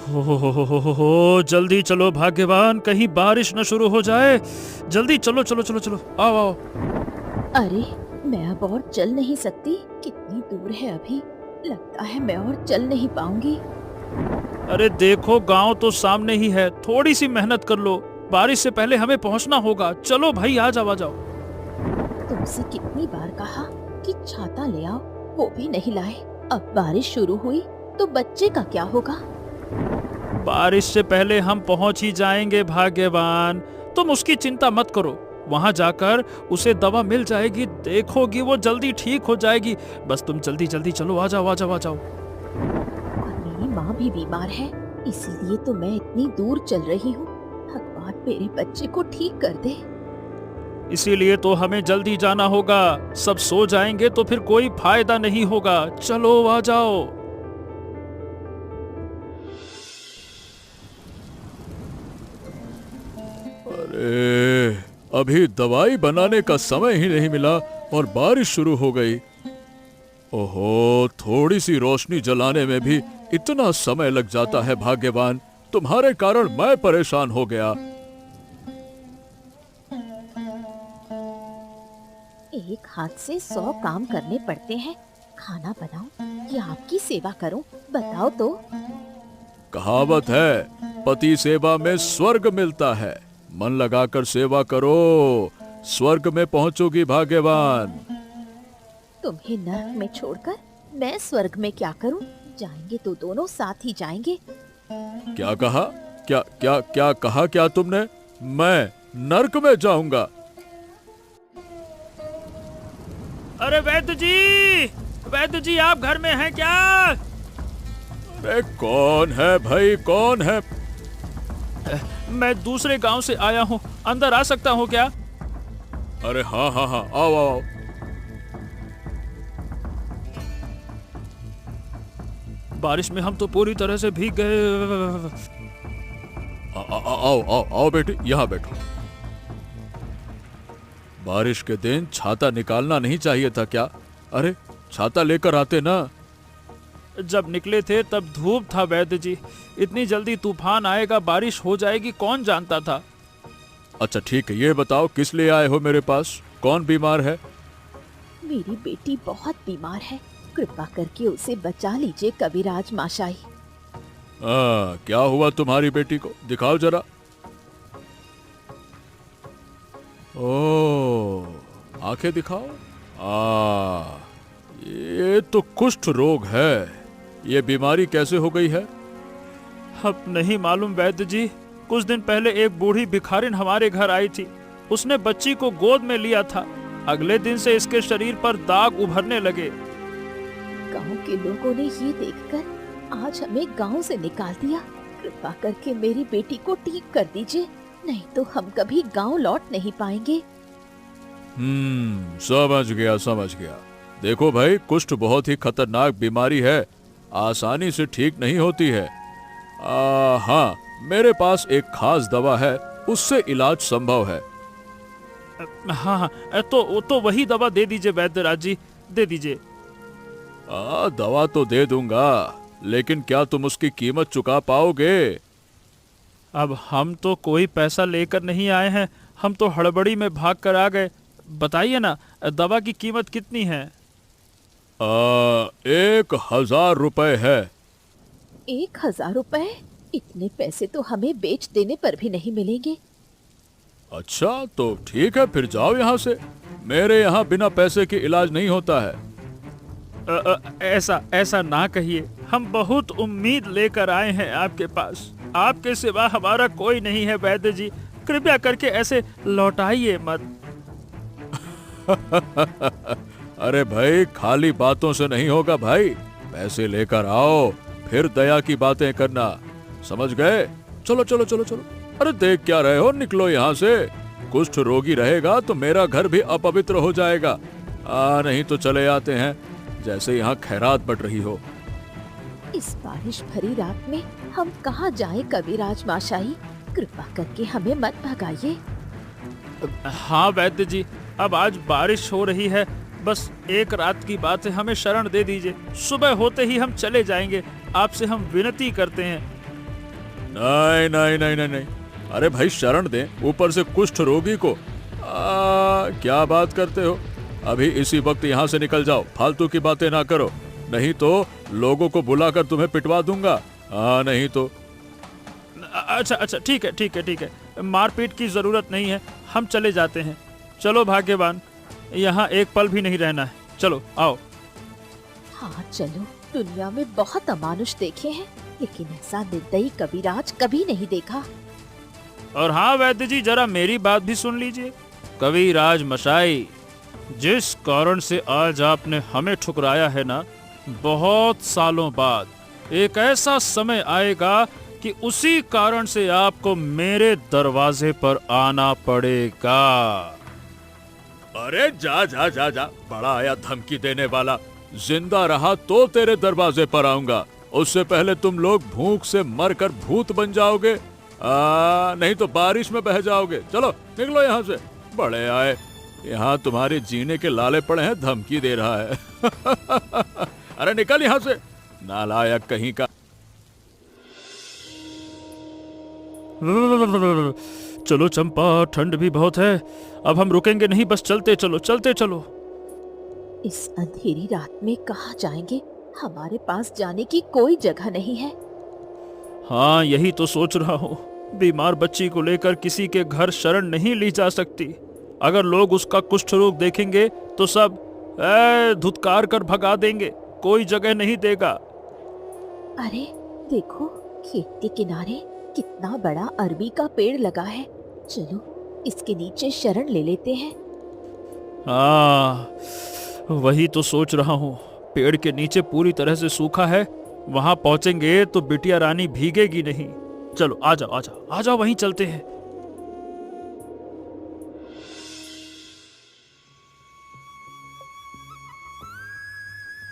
हो, जल्दी चलो भाग्यवान, कहीं बारिश न शुरू हो जाए। जल्दी चलो चलो चलो चलो, आओ आओ। अरे, मैं अब और चल नहीं सकती। कितनी दूर है अभी। लगता है मैं और चल नहीं पाऊंगी। अरे देखो, गांव तो सामने ही है, थोड़ी सी मेहनत कर लो। बारिश से पहले हमें पहुंचना होगा। चलो भाई, आ जाओ आ जाओ। तुमसे कितनी बार कहा कि छाता ले आओ, वो भी नहीं लाए। अब बारिश शुरू हुई तो बच्चे का क्या होगा? बारिश से पहले हम पहुंच ही जाएंगे भाग्यवान, तुम उसकी चिंता मत करो। वहां जाकर उसे दवा मिल जाएगी, देखोगी वो जल्दी ठीक हो जाएगी। बस तुम जल्दी जल्दी चलो, आ जाओ आ जाओ आ जाओ। और मेरी माँ भी बीमार है, इसीलिए तो मैं इतनी दूर चल रही हूँ। भगवान मेरे बच्चे को ठीक कर दे। इसीलिए तो हमें जल्दी जाना होगा। सब सो जाएंगे तो फिर कोई फायदा नहीं होगा। चलो आ जाओ। अरे, अभी दवाई बनाने का समय ही नहीं मिला और बारिश शुरू हो गई। ओहो, थोड़ी सी रोशनी जलाने में भी इतना समय लग जाता है भाग्यवान। तुम्हारे कारण मैं परेशान हो गया। एक हाथ से 100 काम करने पड़ते हैं। खाना बनाऊं या आपकी सेवा करूं, बताओ तो। कहावत है, पति सेवा में स्वर्ग मिलता है। मन लगाकर सेवा करो, स्वर्ग में पहुंचोगी भाग्यवान। तुम्हें नरक में छोड़कर मैं स्वर्ग में क्या करूं? जाएंगे तो दोनों साथ ही जाएंगे। क्या कहा? क्या क्या क्या कहा क्या तुमने? मैं नरक में जाऊंगा? अरे वैद्य जी आप घर में हैं क्या? अरे कौन है भाई, कौन है? मैं दूसरे गांव से आया हूँ, अंदर आ सकता हूँ क्या? अरे हाँ हाँ हाँ, आओ आओ। बारिश में हम तो पूरी तरह से भीग गए। आओ आओ आओ बेटी, यहाँ बैठो। बारिश के दिन छाता निकालना नहीं चाहिए था क्या? अरे छाता लेकर आते ना। जब निकले थे तब धूप था वैद्य जी। इतनी जल्दी तूफान आएगा, बारिश हो जाएगी, कौन जानता था। अच्छा ठीक है, ये बताओ किस लिए आए हो मेरे पास? कौन बीमार है? मेरी बेटी बहुत बीमार है, कृपा करके उसे बचा लीजिए कविराज माशाई। क्या हुआ तुम्हारी बेटी को? दिखाओ जरा। ओ, आंखें दिखाओ। ये तो कुष्ठ रोग है। ये बीमारी कैसे हो गई है? अब नहीं मालूम वैद्य जी। कुछ दिन पहले एक बूढ़ी भिखारिन हमारे घर आई थी। उसने बच्ची को गोद में लिया था। अगले दिन से इसके शरीर पर दाग उभरने लगे। गांव के लोगों ने ये देखकर आज हमें गांव से निकाल दिया। कृपा करके मेरी बेटी को ठीक कर दीजिए, नहीं तो हम कभी गांव लौट नहीं पाएंगे। समझ गया समझ गया। देखो भाई, कुष्ठ बहुत ही खतरनाक बीमारी है, आसानी से ठीक नहीं होती है। हाँ, मेरे पास एक खास दवा है, उससे इलाज संभव है। हाँ, तो वही दवा दे दीजिए वैद्यराज जी, दे दीजिए। दवा तो दे दूंगा, लेकिन क्या तुम उसकी कीमत चुका पाओगे? अब हम तो कोई पैसा लेकर नहीं आए हैं, हम तो हड़बड़ी में भाग कर आ गए। बताइए ना, दवा की कीमत कितनी है? 1000 रुपए है। 1000 रुपए? इतने पैसे तो हमें बेच देने पर भी नहीं मिलेंगे। अच्छा तो ठीक है, फिर जाओ यहाँ से। मेरे यहाँ बिना पैसे के इलाज नहीं होता है। ऐसा ना कहिए, हम बहुत उम्मीद लेकर आए हैं आपके पास। आपके सिवा हमारा कोई नहीं है वैद्य जी, कृपया करके ऐसे लौटाइए मत। अरे भाई, खाली बातों से नहीं होगा भाई, पैसे लेकर आओ, फिर दया की बातें करना, समझ गए? चलो चलो चलो चलो। अरे देख क्या रहे हो, निकलो यहाँ से। कुष्ठ रोगी रहेगा तो मेरा घर भी अपवित्र हो जाएगा। नहीं तो चले आते हैं, जैसे यहाँ खैरात बढ़ रही हो। इस बारिश भरी रात में हम कहाँ जाएं कविराज माशाई? कृपा करके हमें मत भगाइए। हाँ वैद्य जी, अब आज बारिश हो रही है, बस एक रात की बात है, हमें शरण दे दीजिए। सुबह होते ही हम चले जाएंगे। आपसे हम विनती करते हैं। नहीं नहीं नहीं नहीं नहीं, अरे भाई शरण दे, ऊपर से कुष्ठ रोगी को। क्या बात करते हो, अभी इसी वक्त यहाँ से निकल जाओ, फालतू की बातें ना करो, नहीं तो लोगों को बुलाकर तुम्हें पिटवा दूंगा। नहीं तो। अच्छा अच्छा, ठीक है ठीक है ठीक है, मारपीट की जरूरत नहीं है, हम चले जाते हैं। चलो भाग्यवान, यहाँ एक पल भी नहीं रहना है, चलो आओ। हाँ चलो, दुनिया में बहुत अमानुष देखे हैं, लेकिन ऐसा निर्दयी कबीराज कभी नहीं देखा। और हाँ वैद्य जी, जरा मेरी बात भी सुन लीजिए। कबीराज मशाई, जिस कारण से आज आपने हमें ठुकराया है ना, बहुत सालों बाद एक ऐसा समय आएगा कि उसी कारण से आपको मेरे दरवाजे पर आना पड़ेगा। अरे जा जा जा जा, बड़ा आया धमकी देने वाला, जिंदा रहा तो तेरे दरवाजे पर आऊंगा, उससे पहले तुम लोग भूख से मरकर भूत बन जाओगे, नहीं तो बारिश में बह जाओगे। चलो निकलो यहाँ से, बड़े आए, यहाँ तुम्हारे जीने के लाले पड़े हैं, धमकी दे रहा है। अरे निकल यहाँ से, नालायक कहीं का। चलो चंपा, ठंड भी बहुत है, अब हम रुकेंगे नहीं, बस चलते चलो चलते चलो। इस अंधेरी रात में कहाँ जाएंगे, हमारे पास जाने की कोई जगह नहीं है। हाँ यही तो सोच रहा हूँ, बीमार बच्ची को लेकर किसी के घर शरण नहीं ली जा सकती, अगर लोग उसका कुष्ठ रोग देखेंगे तो सब धुतकार कर भगा देंगे, कोई जगह नहीं देगा। अरे देखो, खेत के किनारे कितना बड़ा अरबी का पेड़ लगा है, चलो इसके नीचे शरण ले लेते हैं। हाँ वही तो सोच रहा हूँ, पेड़ के नीचे पूरी तरह से सूखा है, वहां पहुंचेंगे तो बिटिया रानी भीगेगी नहीं। चलो आ जाओ आ जाओ आ जाओ, वहीं चलते हैं।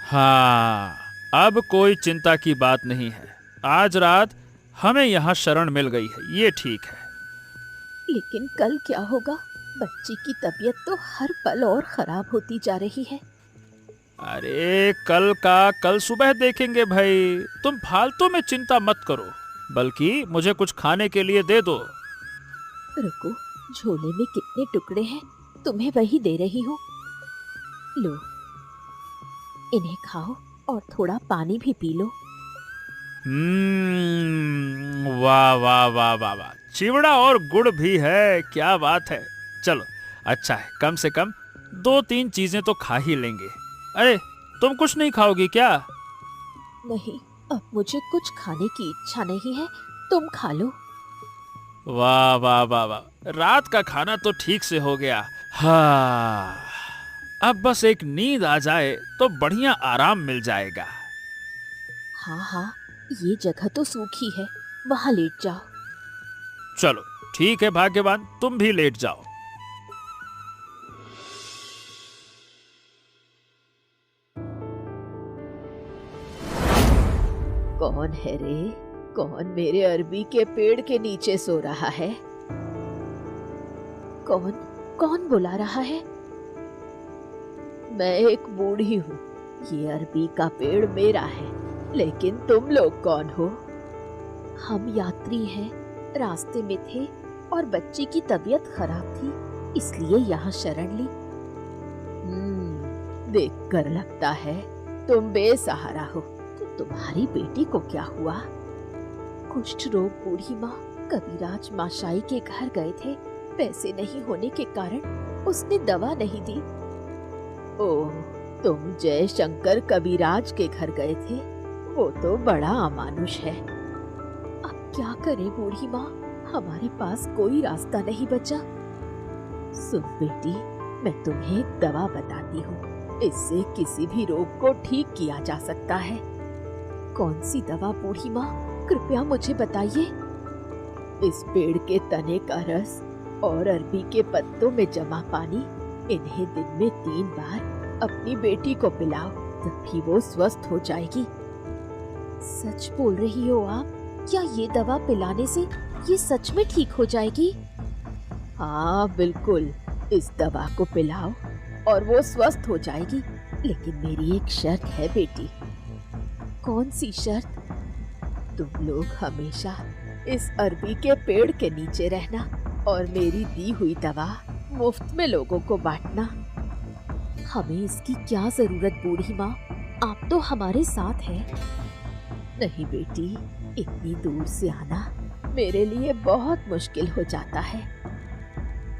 हाँ अब कोई चिंता की बात नहीं है, आज रात हमें यहाँ शरण मिल गई है, ये ठीक है। लेकिन कल क्या होगा, बच्ची की तबीयत तो हर पल और खराब होती जा रही है। अरे कल का कल सुबह देखेंगे भाई, तुम फालतू में चिंता मत करो, बल्कि मुझे कुछ खाने के लिए दे दो। रुको, झोले में कितने टुकड़े हैं, तुम्हें वही दे रही हूँ, लो इन्हें खाओ और थोड़ा पानी भी पी लो। वाह वाह वाह वाह वाह, चिवड़ा और गुड़ भी है, क्या बात है। चलो अच्छा है, कम से कम 2-3 चीजें तो खा ही लेंगे। अरे तुम कुछ नहीं खाओगी क्या? नहीं, अब मुझे कुछ खाने की इच्छा नहीं है, तुम खा लो। वाह वाह वाह वाह, रात का खाना तो ठीक से हो गया। हाँ अब बस एक नींद आ जाए तो बढ़िया आराम मिल जाएगा। हाँ हाँ, ये जगह तो सूखी है, वहां लेट जाओ। चलो ठीक है भाग्यवान, तुम भी लेट जाओ। कौन है रे? कौन मेरे अरबी के पेड़ के नीचे सो रहा है? कौन कौन बुला रहा है? मैं एक बूढ़ी हूँ, ये अरबी का पेड़ मेरा है, लेकिन तुम लोग कौन हो? हम यात्री हैं, रास्ते में थे और बच्ची की तबीयत खराब थी, इसलिए यहाँ शरण ली। देखकर लगता है तुम बेसहारा हो। तो तुम्हारी बेटी को क्या हुआ? कुष्ठ रोग बूढ़ी माँ कबीराज माशाई के घर गए थे, पैसे नहीं होने के कारण उसने दवा नहीं दी। ओह, तुम जय शंकर कबीराज के घर गए थे, वो तो बड़ा अमानुष है। अब क्या करें बूढ़ी माँ, हमारे पास कोई रास्ता नहीं बचा। सुन बेटी, मैं तुम्हें एक दवा बताती हूँ, इससे किसी भी रोग को ठीक किया जा सकता है। कौन सी दवा बूढ़ी माँ, कृपया मुझे बताइए। इस पेड़ के तने का रस और अरबी के पत्तों में जमा पानी, इन्हें दिन में 3 बार अपनी बेटी को पिलाओ, तभी वो स्वस्थ हो जाएगी। सच बोल रही हो आप? क्या ये दवा पिलाने से ये सच में ठीक हो जाएगी? हाँ बिल्कुल, इस दवा को पिलाओ और वो स्वस्थ हो जाएगी, लेकिन मेरी एक शर्त है बेटी। कौन सी शर्त? तुम लोग हमेशा इस अरबी के पेड़ के नीचे रहना और मेरी दी हुई दवा मुफ्त में लोगों को बांटना। हमें इसकी क्या जरूरत बूढ़ी माँ, आप तो हमारे साथ हैं। नहीं बेटी, इतनी दूर से आना मेरे लिए बहुत मुश्किल हो जाता है।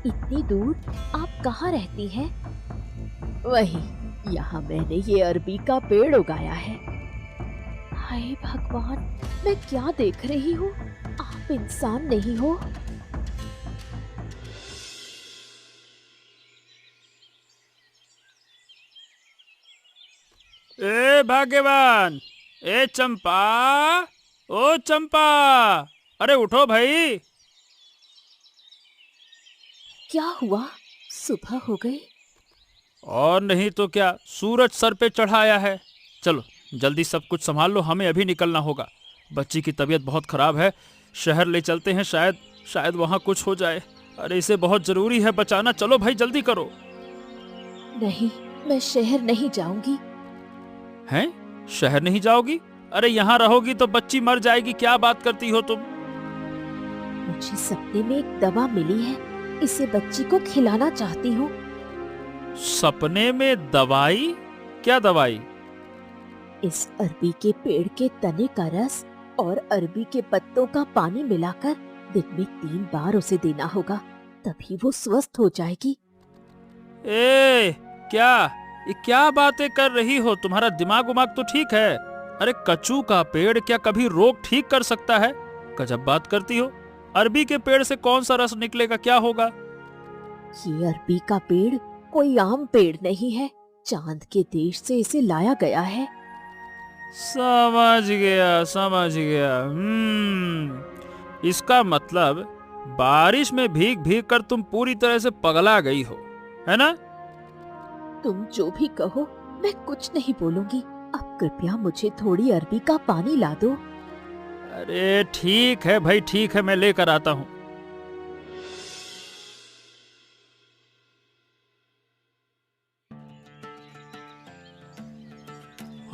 इतनी दूर आप कहाँ रहती हैं? वही, यहाँ मैंने ये अरबी का पेड़ उगाया है। हाय भगवान, मैं क्या देख रही हूँ? आप इंसान नहीं हो। ए भाग्यवान, ए चंपा, ओ चंपा, अरे उठो भाई। क्या हुआ? सुबह हो गई? और नहीं तो क्या, सूरज सर पे चढ़ाया है। चलो जल्दी सब कुछ संभाल लो, हमें अभी निकलना होगा। बच्ची की तबीयत बहुत खराब है, शहर ले चलते हैं, शायद वहाँ कुछ हो जाए। अरे इसे बहुत जरूरी है बचाना, चलो भाई जल्दी करो। नहीं, मैं शहर नहीं जाऊंगी। हैं? शहर नहीं जाओगी? अरे यहाँ रहोगी तो बच्ची मर जाएगी, क्या बात करती हो तुम? मुझे सपने में एक दवा मिली है, इसे बच्ची को खिलाना चाहती हूँ। सपने में दवाई? क्या दवाई? इस अरबी के पेड़ के तने का रस और अरबी के पत्तों का पानी मिलाकर दिन में 3 बार उसे देना होगा, तभी वो स्वस्थ हो जाएगी। ये क्या बातें कर रही हो? तुम्हारा दिमाग उमाग तो ठीक है? अरे कचू का पेड़ क्या कभी रोग ठीक कर सकता है? गजब बात करती हो। अरबी के पेड़ से कौन सा रस निकलेगा, क्या होगा? ये अरबी का पेड़ कोई आम पेड़ नहीं है, चांद के देश से इसे लाया गया है। समझ गया। इसका मतलब बारिश में भीग भीग कर तुम पूरी तरह से पगला गई हो, है ना? तुम जो भी कहो, मैं कुछ नहीं बोलूंगी। अब कृपया मुझे थोड़ी अरबी का पानी ला दो। अरे ठीक है भाई, ठीक है, मैं लेकर आता हूँ।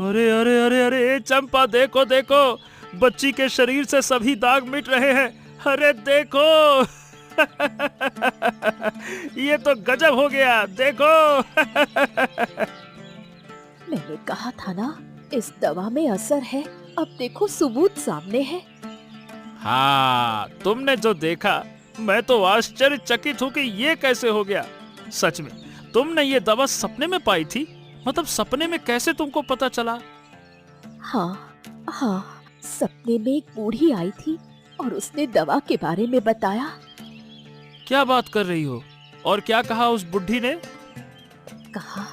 अरे चंपा, देखो देखो, बच्ची के शरीर से सभी दाग मिट रहे हैं। अरे देखो ये तो गजब हो गया, देखो मैंने कहा था ना, इस दवा में असर है। अब देखो सबूत सामने है। हाँ, तुमने जो देखा, मैं तो आश्चर्यचकित हूँ कि ये कैसे हो गया। सच में तुमने ये दवा सपने में पाई थी? मतलब सपने में कैसे तुमको पता चला? हाँ, सपने में एक बूढ़ी आई थी और उसने दवा के बारे में बताया। क्या बात कर रही हो? और क्या कहा उस बुढ़ी ने? कहा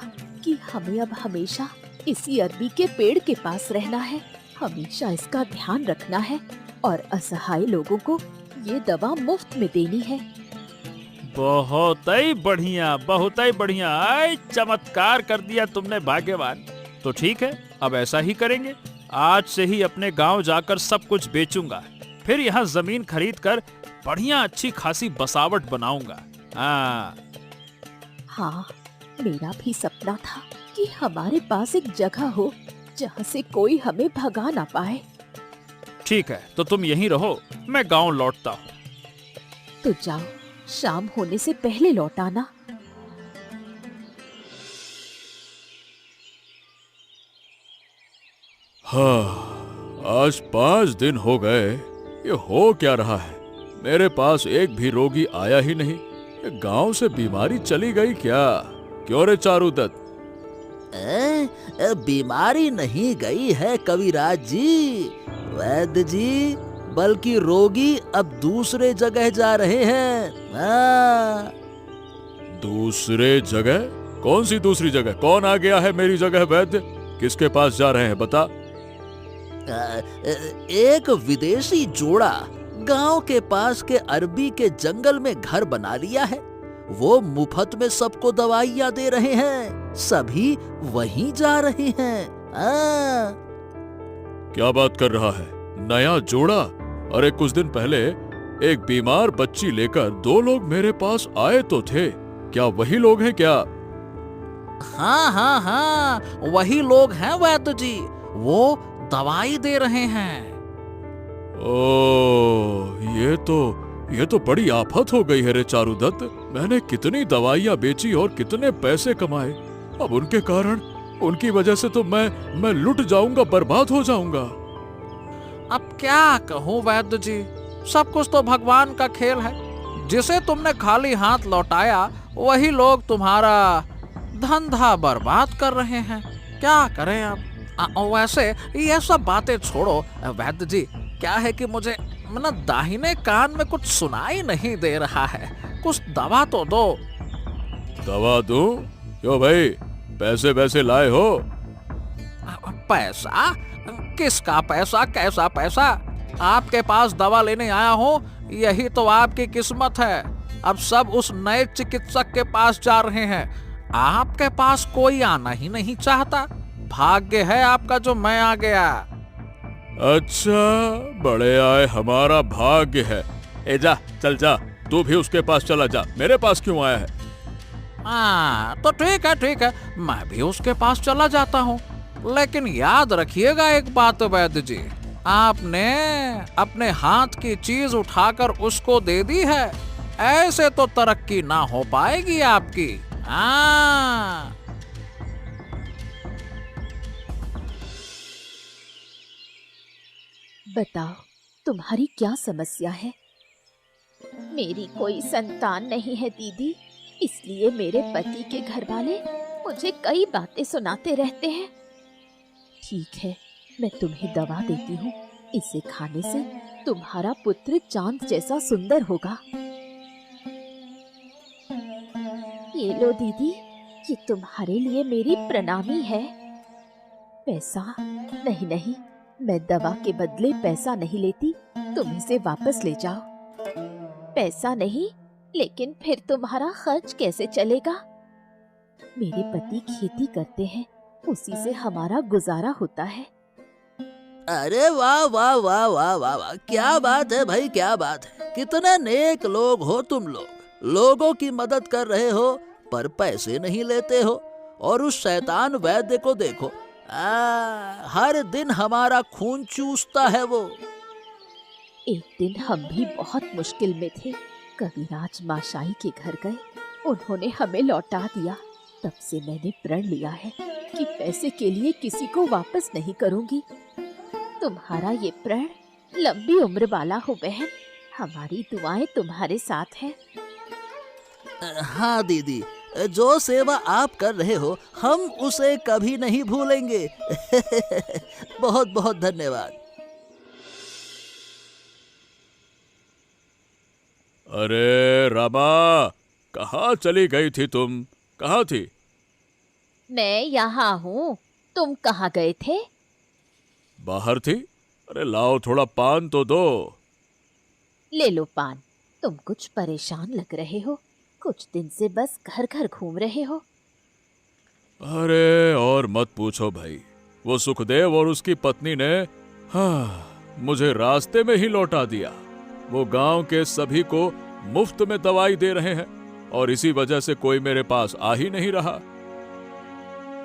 कि हमें अब हमेशा इसी अरबी के पेड़ के पास रहना है, हमेशा इसका ध्यान रखना है और असहाय लोगों को ये दवा मुफ्त में देनी है। बहुत ही बढ़िया। आय, चमत्कार कर दिया तुमने भाग्यवान। तो ठीक है, अब ऐसा ही करेंगे। आज से ही अपने गांव जाकर सब कुछ बेचूंगा, फिर यहाँ जमीन खरीद कर बढ़िया अच्छी खासी बसावट बनाऊंगा। हाँ, मेरा भी सपना था कि हमारे पास एक जगह हो जहाँ से कोई हमें भगा ना पाए। ठीक है, तो तुम यहीं रहो, मैं गांव लौटता हूँ। तो जाओ, शाम होने से पहले लौट आना। हाँ, आज 5 दिन हो गए। ये हो क्या रहा है? मेरे पास एक भी रोगी आया ही नहीं। ये गांव से बीमारी चली गई क्या? क्यों रे चारूदत्त? बीमारी नहीं गई है कविराज जी, वैद्य जी, बल्कि रोगी अब दूसरे जगह जा रहे हैं। दूसरे जगह? कौन सी दूसरी जगह? कौन आ गया है मेरी जगह वैद्य? किसके पास जा रहे हैं, बता। एक विदेशी जोड़ा गांव के पास के अरबी के जंगल में घर बना लिया है। वो मुफ्त में सबको दवाइयाँ दे रहे हैं, सभी वहीं जा रहे हैं। क्या बात कर रहा है? नया जोड़ा? अरे कुछ दिन पहले एक बीमार बच्ची लेकर 2 लोग मेरे पास आए तो थे। क्या वही लोग हैं क्या? हाँ, वही लोग हैं वैद्य जी, वो दवाई दे रहे हैं। ओ, ये तो बड़ी आफत हो गई है रे चारुदत्त। मैंने कितनी दवाइयाँ बेची और कितने पैसे कमाए। अब उनके कारण, उनकी वजह से तो मैं लुट जाऊंगा, बर्बाद हो जाऊंगा। अब क्या कहूँ वैद्य जी, सब कुछ तो भगवान का खेल है। जिसे तुमने खाली हाथ लौटाया वही लोग तुम्हारा धंधा बर्बाद कर रहे हैं। क्या करें अब? वैसे ये सब बातें छोड़ो वैद्य जी, क्या है कि मुझे ना दाहिने कान में कुछ सुनाई नहीं दे रहा है, कुछ दवा तो दो। दवा दूं? क्यों भाई, पैसे वैसे लाए हो? पैसा? किसका पैसा? कैसा पैसा? आपके पास दवा लेने आया हूँ, यही तो आपकी किस्मत है। अब सब उस नए चिकित्सक के पास जा रहे हैं, आपके पास कोई आना ही नहीं चाहता। भाग्य है आपका जो मैं आ गया। अच्छा, बड़े आए हमारा भाग्य है। ए जा, चल जा, तू भी उसके पास चला जा, मेरे पास क्यों आया है? तो ठीक है, मैं भी उसके पास चला जाता हूँ। लेकिन याद रखिएगा एक बात वैद्य जी, आपने अपने हाथ की चीज उठाकर उसको दे दी है, ऐसे तो तरक्की ना हो पाएगी आपकी। बताओ, तुम्हारी क्या समस्या है? मेरी कोई संतान नहीं है दीदी, इसलिए मेरे पति के घर वाले मुझे कई बातें सुनाते रहते हैं। ठीक है, मैं तुम्हें दवा देती हूँ, इसे खाने से तुम्हारा पुत्र चांद जैसा सुंदर होगा। ये लो दीदी, ये तुम्हारे लिए मेरी प्रणामी है। पैसा नहीं, मैं दवा के बदले पैसा नहीं लेती, तुम इसे वापस ले जाओ। पैसा नहीं, लेकिन फिर तुम्हारा खर्च कैसे चलेगा? मेरे पति खेती करते हैं, उसी से हमारा गुजारा होता है। अरे वाह वाह वाह वाह वाह वाह, क्या बात है भाई, क्या बात है। कितने नेक लोग हो तुम लोग, लोगों की मदद कर रहे हो पर पैसे नहीं लेते हो। और उस शैतान वैद्य को देखो, हर दिन हमारा खून चूसता है वो। एक दिन हम भी बहुत मुश्किल में थे, कविराज माशाई के घर गए, उन्होंने हमें लौटा दिया। तब से मैंने प्रण लिया है कि पैसे के लिए किसी को वापस नहीं करूंगी। तुम्हारा ये प्रण लंबी उम्र वाला हो बहन, हमारी दुआएं तुम्हारे साथ हैं। हाँ दीदी, जो सेवा आप कर रहे हो हम उसे कभी नहीं भूलेंगे। बहुत बहुत धन्यवाद। अरे रामा, कहाँ चली गई थी तुम? कहाँ थी? मैं यहाँ हूँ, तुम कहाँ गए थे? बाहर थी। अरे लाओ, थोड़ा पान तो दो। ले लो पान। तुम कुछ परेशान लग रहे हो, कुछ दिन से बस घर घर घूम रहे हो। अरे और मत पूछो भाई, वो सुखदेव और उसकी पत्नी ने मुझे रास्ते में ही लौटा दिया। वो गांव के सभी को मुफ्त में दवाई दे रहे हैं और इसी वजह से कोई मेरे पास आ ही नहीं रहा।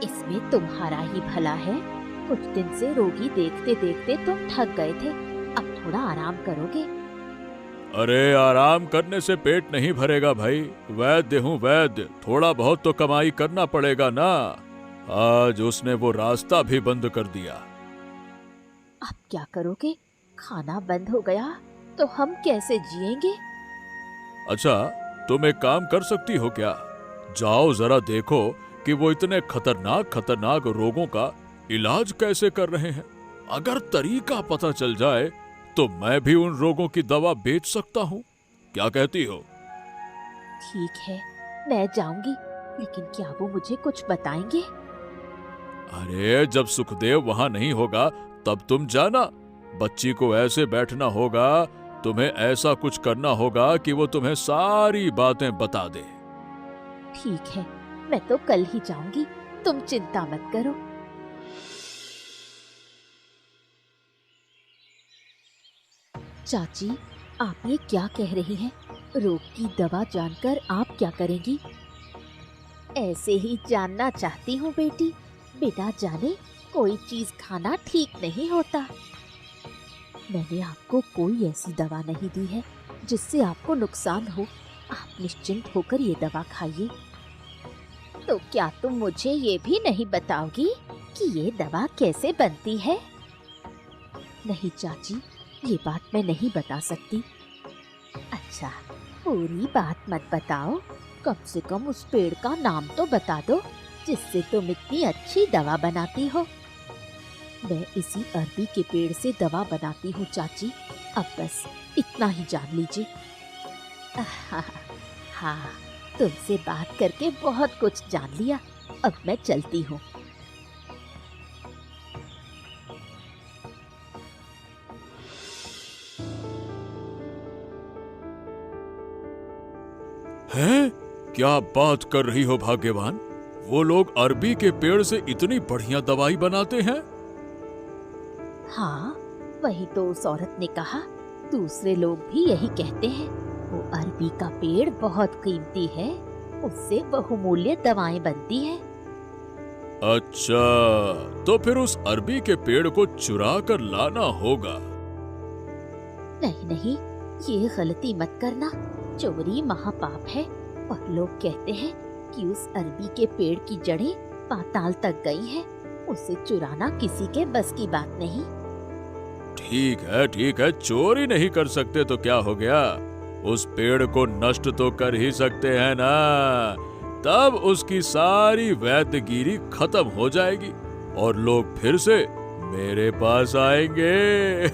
इसमें तुम्हारा ही भला है, कुछ दिन से रोगी देखते देखते तुम थक गए थे, अब थोड़ा आराम करोगे। अरे आराम करने से पेट नहीं भरेगा भाई, वैद्य हूँ वैद्य, थोड़ा बहुत तो कमाई करना पड़ेगा ना। आज उसने वो रास्ता भी बंद कर दिया। अब क्या करोगे? खाना बंद हो गया तो हम कैसे जिएंगे? अच्छा, तुम एक काम कर सकती हो क्या? जाओ जरा देखो कि वो इतने खतरनाक रोगों का इलाज कैसे कर रहे हैं। अगर तरीका पता चल जाए तो मैं भी उन रोगों की दवा बेच सकता हूँ। क्या कहती हो? ठीक है, मैं जाऊंगी, लेकिन क्या वो मुझे कुछ बताएंगे? अरे जब सुखदेव वहां नहीं होगा तब तुम जाना। बच्ची को ऐसे बैठना होगा, तुम्हें ऐसा कुछ करना होगा कि वो तुम्हें सारी बातें बता दे। ठीक है, मैं तो कल ही जाऊंगी, तुम चिंता मत करो। चाची, आप ये क्या कह रही हैं? रोग की दवा जानकर आप क्या करेंगी? ऐसे ही जानना चाहती हूँ बेटी, बिना जाने कोई चीज खाना ठीक नहीं होता। मैंने आपको कोई ऐसी दवा नहीं दी है जिससे आपको नुकसान हो। आप निश्चिंत होकर ये दवा खाइए। तो क्या तुम मुझे ये भी नहीं बताओगी कि ये दवा कैसे बनती है? नहीं चाची, ये बात मैं नहीं बता सकती। अच्छा, पूरी बात मत बताओ, कम से कम उस पेड़ का नाम तो बता दो जिससे तुम इतनी अच्छी दवा बनाती हो। मैं इसी अरबी के पेड़ से दवा बनाती हूँ चाची, अब बस इतना ही जान लीजिए। हाँ, तुमसे बात करके बहुत कुछ जान लिया, अब मैं चलती हूँ। हैं? क्या बात कर रही हो भाग्यवान? वो लोग अरबी के पेड़ से इतनी बढ़िया दवाई बनाते हैं? हाँ, वही तो उस औरत ने कहा। दूसरे लोग भी यही कहते हैं। वो अरबी का पेड़ बहुत कीमती है, उससे बहुमूल्य दवाएं बनती हैं। अच्छा, तो फिर उस अरबी के पेड़ को चुरा कर लाना होगा। नहीं नहीं, ये गलती मत करना। चोरी महापाप है और लोग कहते हैं कि उस अरबी के पेड़ की जड़ें पाताल तक गई हैं। उसे चुराना किसी के बस की बात नहीं। ठीक है, चोरी नहीं कर सकते तो क्या हो गया? उस पेड़ को नष्ट तो कर ही सकते हैं ना, तब उसकी सारी वैद्यगिरी खत्म हो जाएगी और लोग फिर से मेरे पास आएंगे।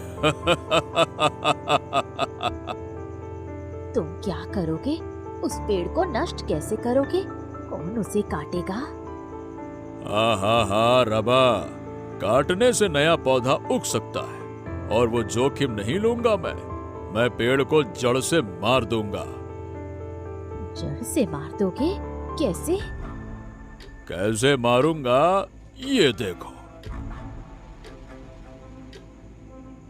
तुम क्या करोगे? उस पेड़ को नष्ट कैसे करोगे? कौन उसे काटेगा? हाँ रबा, काटने से नया पौधा उग सकता है और वो जोखिम नहीं लूंगा मैं पेड़ को जड़ से मार दूंगा। जड़ से मार दोगे? कैसे? कैसे मारूंगा, ये देखो।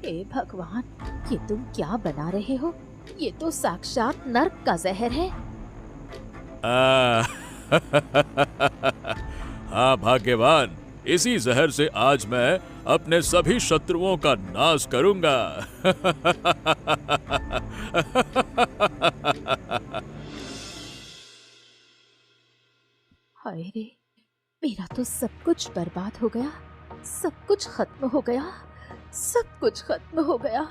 हे भगवान, ये तुम क्या बना रहे हो? ये तो साक्षात नर्क का जहर है। हाँ भाग्यवान, इसी जहर से आज मैं अपने सभी शत्रुओं का नाश करूंगा। हाय रे, मेरा तो सब कुछ बर्बाद हो गया, सब कुछ खत्म हो गया, सब कुछ खत्म हो गया।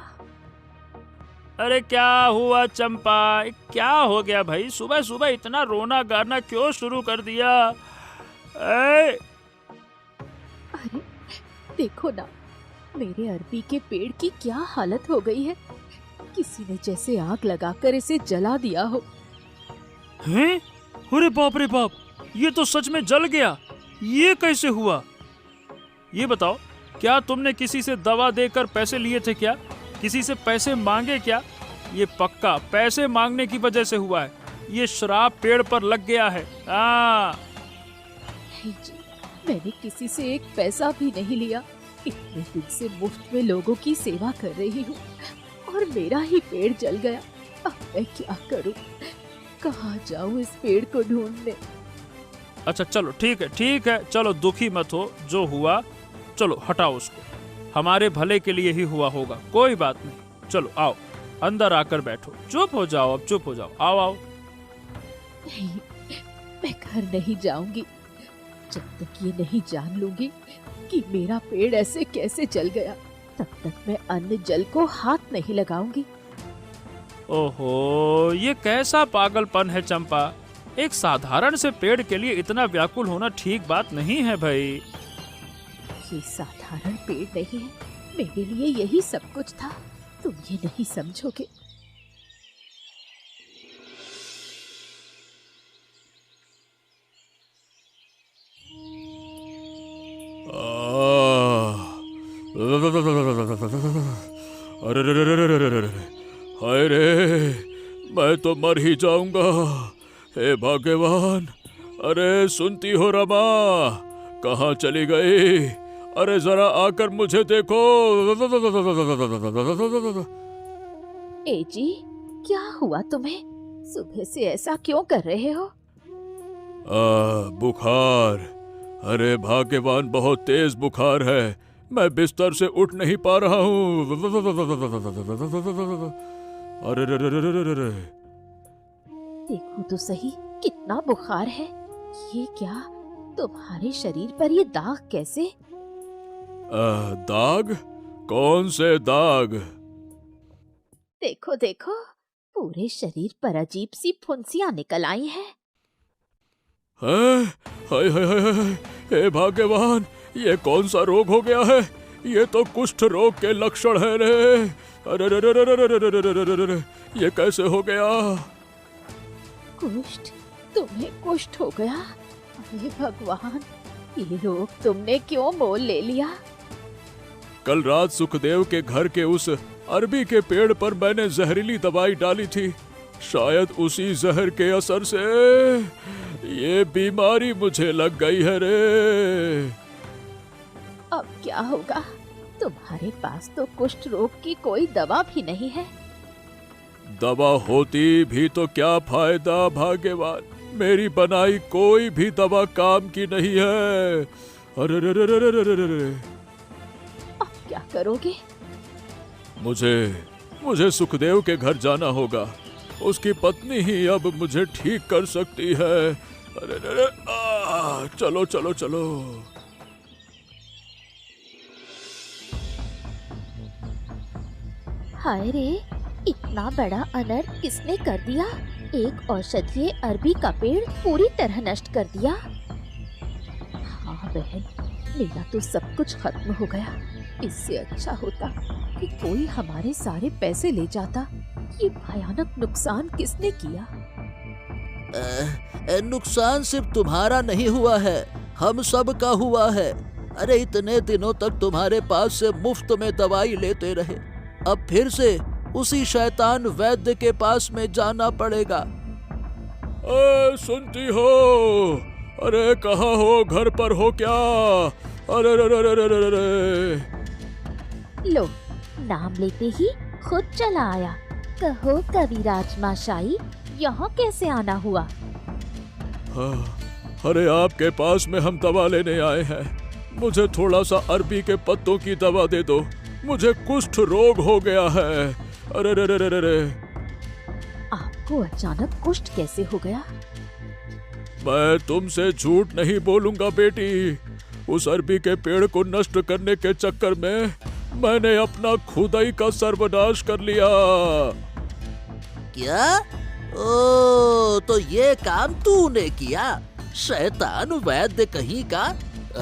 अरे क्या हुआ चंपा, क्या हो गया भाई? सुबह सुबह इतना रोना गाना क्यों शुरू कर दिया? ए? अरे देखो ना, मेरे अरबी के पेड़ की क्या हालत हो गई है। किसी ने जैसे आग लगाकर इसे जला दिया हो। हैं? अरे बाप रे बाप, ये तो सच में जल गया। ये कैसे हुआ? ये बताओ, क्या तुमने किसी से दवा देकर पैसे लिए थे क्या? किसी से पैसे मांगे क्या? ये पक्का पैसे मांगने की वजह से हुआ है। ये श्राप पेड़ पर लग गया है। नहीं जी, मैंने किसी से एक पैसा भी नहीं लिया। इतने दिन से मुफ्त में लोगों की सेवा कर रही हूँ और मेरा ही पेड़ जल गया। अब मैं क्या करूँ? कहाँ जाऊँ इस पेड़ को ढूंढने? अच्छा चलो ठीक है, चलो दुखी मत हो। जो हुआ चलो हटाओ उसको, हमारे भले के लिए ही हुआ होगा, कोई बात नहीं। चलो आओ, अंदर आकर बैठो। चुप हो जाओ, अब चुप हो जाओ। आओ। नहीं, मैं घर नहीं जाऊंगी जब तक ये नहीं जान लूंगी कि मेरा पेड़ ऐसे कैसे जल गया। तब तक मैं अन्न जल को हाथ नहीं लगाऊंगी। ओहो, ये कैसा पागलपन है चंपा? एक साधारण से पेड़ के लिए इतना व्याकुल होना ठीक बात नहीं है भाई। ये साधारण पेड़ नहीं है, मेरे लिए यही सब कुछ था। तुम ये नहीं समझोगे। अरे हाय रे, मैं तो मर ही जाऊंगा। हे भगवान, अरे सुनती हो रमा, कहाँ चली गई? अरे जरा आकर मुझे देखो। ए जी, क्या हुआ तुम्हें? सुबह से ऐसा क्यों कर रहे हो? बुखार। अरे भाग्यवान, बहुत तेज बुखार है। मैं बिस्तर से उठ नहीं पा रहा हूँ। अरे रे रे रे रे रे रे। देखो तो सही कितना बुखार है। ये क्या, तुम्हारे शरीर पर ये दाग कैसे? दाग? कौन से दाग? देखो देखो, पूरे शरीर पर अजीब सी फुंसियां निकल आई हैं। हाय हाय हाय हाय, हे भगवान, ये कौन सा रोग हो गया है? ये तो कुष्ठ रोग के लक्षण है रे। अरे रे रे रे रे रे रे रे रे रे रे, ये कैसे हो गया? कुष्ठ? तुम्हें कुष्ठ हो गया? अरे भगवान, ये रोग तुमने क्यों मोल ले लिया? कल रात सुखदेव के घर के उस अरबी के पेड़ पर मैंने जहरीली दवाई डाली थी। शायद उसी जहर के असर से ये बीमारी मुझे लग गई है रे। अब क्या होगा? तुम्हारे पास तो कुष्ठ रोग की कोई दवा भी नहीं है। दवा होती भी तो क्या फायदा भाग्यवान, मेरी बनाई कोई भी दवा काम की नहीं है। अरे रे रे रे रे रे रे रे। अब क्या करोगे? मुझे सुखदेव के घर जाना होगा। उसकी पत्नी ही अब मुझे ठीक कर सकती है। अरे रे रे, चलो चलो चलो। हाय रे, इतना बड़ा अनर्थ किसने कर दिया? एक औषधीय अरबी का पेड़ पूरी तरह नष्ट कर दिया। हाँ बहन, मेरा तो सब कुछ खत्म हो गया। इससे अच्छा होता कि कोई हमारे सारे पैसे ले जाता। ये भयानक नुकसान किसने किया? नुकसान सिर्फ तुम्हारा नहीं हुआ है, हम सब का हुआ है। अरे इतने दिनों तक तुम्हारे पास से मुफ्त में दवाई लेते रहे, अब फिर से उसी शैतान वैद्य के पास में जाना पड़ेगा। सुनती हो? अरे कहाँ हो? घर पर हो क्या? अरे रे रे रे रे रे। लो, नाम लेते ही खुद चला आया। कहो कविराज माशाई, यहाँ कैसे आना हुआ? अरे आपके पास में हम दवा लेने आए हैं। मुझे थोड़ा सा अरबी के पत्तों की दवा दे दो, मुझे कुष्ठ रोग हो गया है। अरे रे रे रे रे रे। आपको अचानक कुष्ठ कैसे हो गया? मैं तुमसे झूठ नहीं बोलूंगा बेटी। उस अरबी के पेड़ को नष्ट करने के चक्कर में मैंने अपना खुदाई का सर्वनाश कर लिया। क्या? ओ, तो ये काम तूने किया? शैतान वैद्य कहीं का,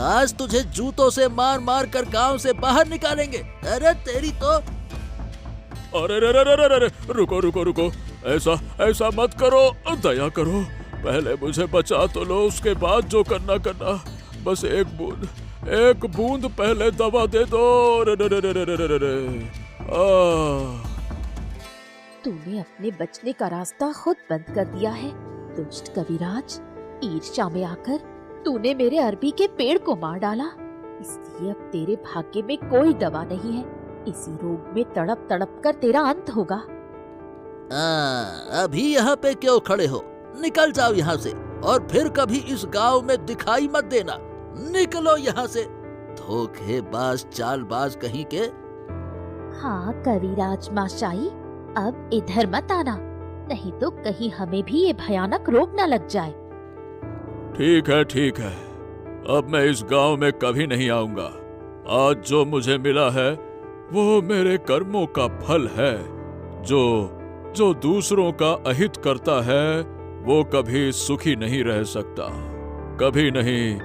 आज तुझे जूतों से मार मार कर गांव से बाहर निकालेंगे। अरे तेरी तो। अरे रे रे रे रे रे, रुको रुको रुको, ऐसा मत करो, दया करो। पहले मुझे बचा तो लो, उसके बाद जो करना करना। बस एक बूंद पहले दवा दे दो। रे रे रे रे रे रे रे। तूने अपने बचने का रास्ता खुद बंद कर दिया है। दुष्ट कविराज, ईर्ष्या में आकर तूने मेरे अरबी के पेड़ को मार डाला। इसलिए अब तेरे भाग्य में कोई दवा नहीं है। इसी रोग में तड़प तड़प कर तेरा अंत होगा। अभी यहाँ पे क्यों खड़े हो? निकल जाओ यहाँ से, और फिर कभी इस गांव में दिखाई मत देना। निकलो यहाँ से, धोखेबाज चालबाज कहीं के। हाँ कविराज माशाई, अब इधर मत आना, नहीं तो कहीं हमें भी ये भयानक रोग न लग जाए। ठीक है, अब मैं इस गांव में कभी नहीं आऊंगा। आज जो मुझे मिला है वो मेरे कर्मों का फल है। जो दूसरों का अहित करता है वो कभी सुखी नहीं रह सकता, कभी नहीं।